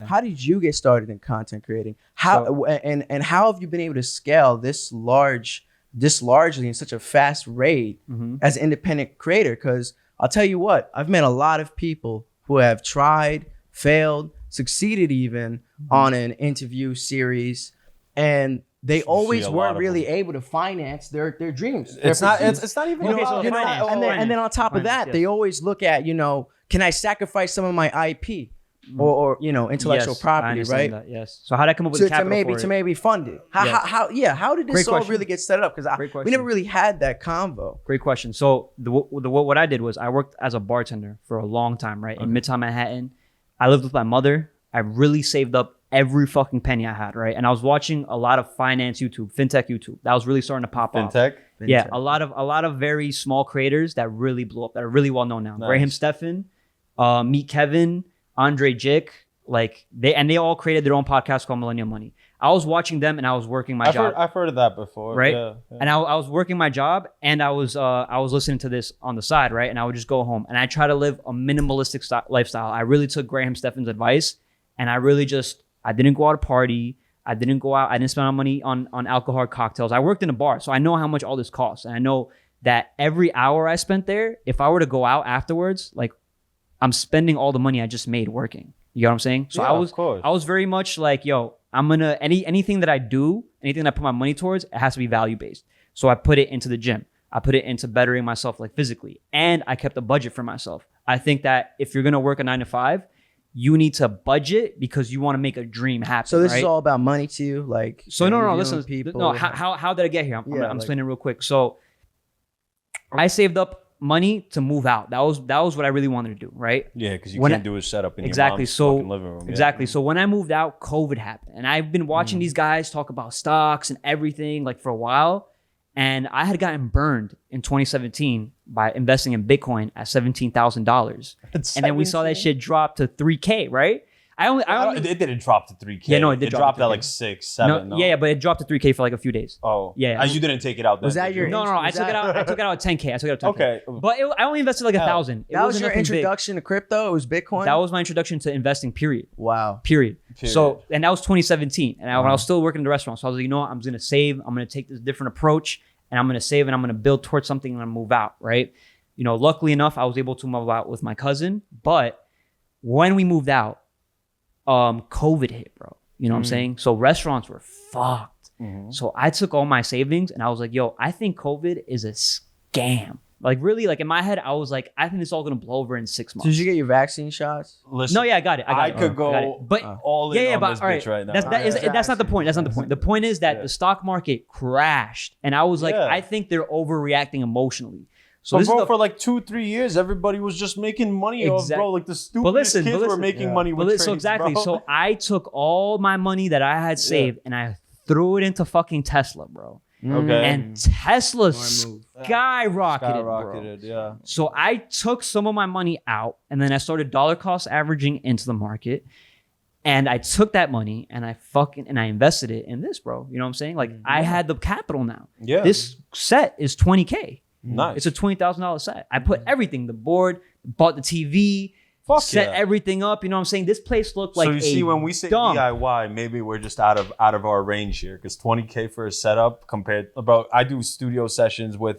how did you get started in content creating? And how have you been able to scale this largely in such a fast rate as an independent creator? Because I'll tell you what, I've met a lot of people who have tried, failed, succeeded even on an interview series, and they always weren't really able to finance their dreams. It's not even and then on top of that, they always look at, can I sacrifice some of my IP or intellectual property, right? That, yes. So how did I come up with the capital to maybe fund it? How did this all really get set up? Because we never really had that convo. Great question. So what I did was I worked as a bartender for a long time, right? In Midtown Manhattan. I lived with my mother. I really saved up every fucking penny I had, right? And I was watching a lot of finance YouTube, fintech YouTube. That was really starting to pop up. Fintech? Yeah, a lot of very small creators that really blew up, that are really well known now. Nice. Graham Stephan, Meet Kevin, Andre Jick, they all created their own podcast called Millennium Money. I was watching them and I was working my job. I've heard of that before, right? Yeah. And I was working my job and I was listening to this on the side, right? And I would just go home and I try to live a minimalistic lifestyle. I really took Graham Stephan's advice, and I didn't go out to party. I didn't spend money on alcohol or cocktails. I worked in a bar, so I know how much all this costs, and I know that every hour I spent there, if I were to go out afterwards, I'm spending all the money I just made working. You know what I'm saying? So I was very much like, yo, I'm gonna anything that I do, anything that I put my money towards, it has to be value based. So I put it into the gym. I put it into bettering myself physically, and I kept a budget for myself. I think that if you're gonna work a 9 to 5, you need to budget because you want to make a dream happen. So this is all about money to you, listen. People. No, how did I get here? I'm explaining real quick. So I saved up money to move out. That was what I really wanted to do, right? Yeah, because you can't do a setup in your mom's fucking living room. Exactly. So when I moved out, COVID happened, and I've been watching these guys talk about stocks and everything for a while, and I had gotten burned in 2017 by investing in Bitcoin at $17,000, and then we saw that shit drop to 3K, right? It didn't drop to 3K. Yeah, no, it dropped at 6, 7. No, yeah, but it dropped to 3K for a few days. Oh, yeah. You didn't take it out then? Was that your? No. I took it out at 10K. I took it out at 10K. Okay, but I only invested 1,000. That was your introduction to crypto. It was Bitcoin. That was my introduction to investing. Period. Wow. Period. So, and that was 2017, and when I was still working in the restaurant, so I was like, you know what, I'm just gonna save. I'm gonna take this different approach, and I'm gonna save, and I'm gonna build towards something, and I'm gonna move out, right? Luckily enough, I was able to move out with my cousin, but when we moved out, COVID hit, bro. You know what I'm saying? So restaurants were fucked. So I took all my savings and I was like, yo, I think COVID is a scam. Really, in my head, I was like, I think it's all gonna blow over in 6 months. Did you get your vaccine shots? Listen, no, yeah, I got it. I could go but all in on this bitch right now. That's not the point. That's not the point. The point is that the stock market crashed, and I was like, I think they're overreacting emotionally. So for 2-3 years, everybody was just making money off, bro. The stupidest kids were making money with trades, so exactly. Bro. So I took all my money that I had saved and I threw it into fucking Tesla, bro. Okay. And Tesla skyrocketed, bro. Yeah. So I took some of my money out and then I started dollar cost averaging into the market. And I took that money and I invested it in this, bro. You know what I'm saying? I had the capital now. Yeah. This set is 20K. Nice. It's a $20,000 set. I put everything, the board, bought the TV, set everything up. You know what I'm saying? This place looked like. So you see, when we say DIY, maybe we're just out of our range here, because $20K for a setup compared, bro. I do studio sessions with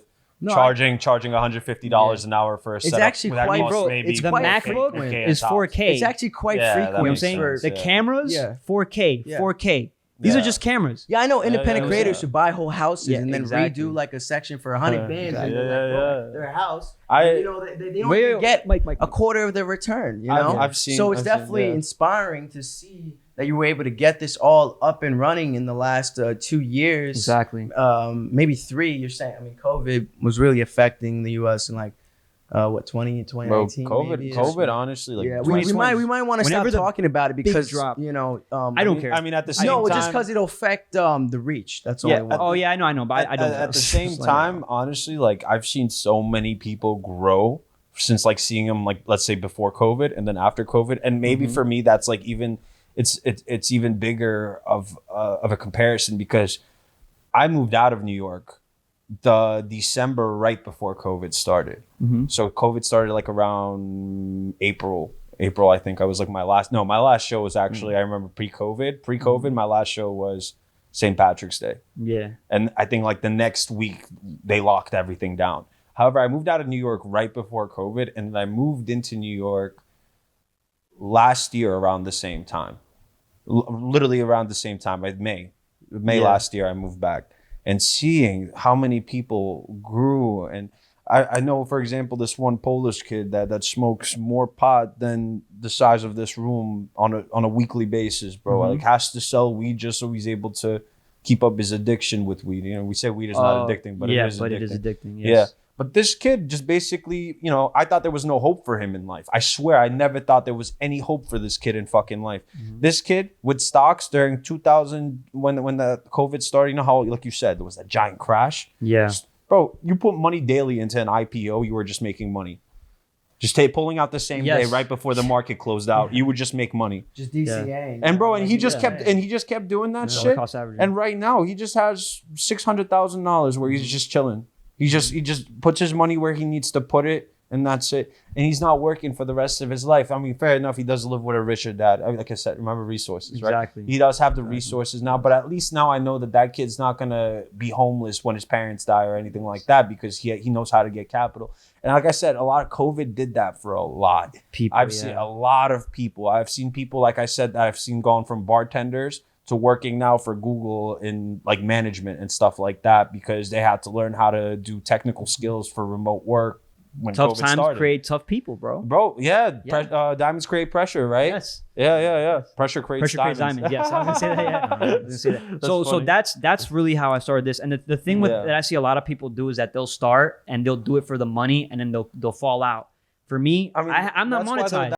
charging $150 an hour for a setup. It's actually quite, bro. The MacBook is 4K. It's actually quite frequent. You know what I'm saying? The cameras, 4K, 4K. These are just cameras. Yeah, I know independent creators who buy whole houses and then redo a section for 100 bands in their house. They don't even get a quarter of the return. I've seen. So it's definitely inspiring to see that you were able to get this all up and running in the last 2 years. Exactly. Maybe 3. You're saying. I mean, COVID was really affecting the U.S. in 2019. Bro, COVID, honestly, we might want to stop talking about it because I don't care. I mean, at the same time, just because it'll affect the reach. That's all. I know, but I don't. At the same time, honestly, I've seen so many people grow since seeing them let's say before COVID and then after COVID, and maybe for me that's even it's even bigger of a comparison because I moved out of New York the December right before COVID started. So COVID started around April April, I think I was like my last show was actually, I remember pre-COVID, my last show was St. Patrick's Day. Yeah. And I think like the next week they locked everything down. However, I moved out of New York right before COVID, and I moved into New York last year around the same time. Literally around the same time, like May last year I moved back, and seeing how many people grew. And I know, for example, this one Polish kid that smokes more pot than the size of this room on a weekly basis, bro. Like has to sell weed just so he's able to keep up his addiction with weed. You know, we say weed is not addicting, but it is addicting. It is addicting. Yes. Yeah. But this kid just basically, you know, I thought there was no hope for him in life. I swear, I never thought there was any hope for this kid in fucking life. This kid with stocks during 2000, when the COVID started, you know how, like you said, there was that giant crash? Yeah. Bro, you put money daily into an IPO, you were just making money. Just pulling out the same day right before the market closed out, you would just make money. Just DCA. And bro, and he just kept doing that shit. And right now, he just has $600,000 where he's just chilling. He just puts his money where he needs to put it, and that's it. And he's not working for the rest of his life. I mean, fair enough, he does live with a richer dad. I mean, like I said, remember resources, right? Exactly. He does have the resources now, but at least now I know that kid's not gonna be homeless when his parents die or anything like that, because he knows how to get capital. And like I said, a lot of COVID did that for a lot. I've seen a lot of people. I've seen people, like I said, that I've seen gone from bartenders to working now for Google in like management and stuff like that, because they had to learn how to do technical skills for remote work when tough COVID times started. create tough people, bro. Diamonds create pressure, right? Yes. Yeah. Pressure creates diamonds. Yes, I was gonna say that. Yeah, I was gonna say that. So that's really how I started this. And the thing that I see a lot of people do is that they'll start and they'll do it for the money, and then they'll fall out. For me, I'm not monetized.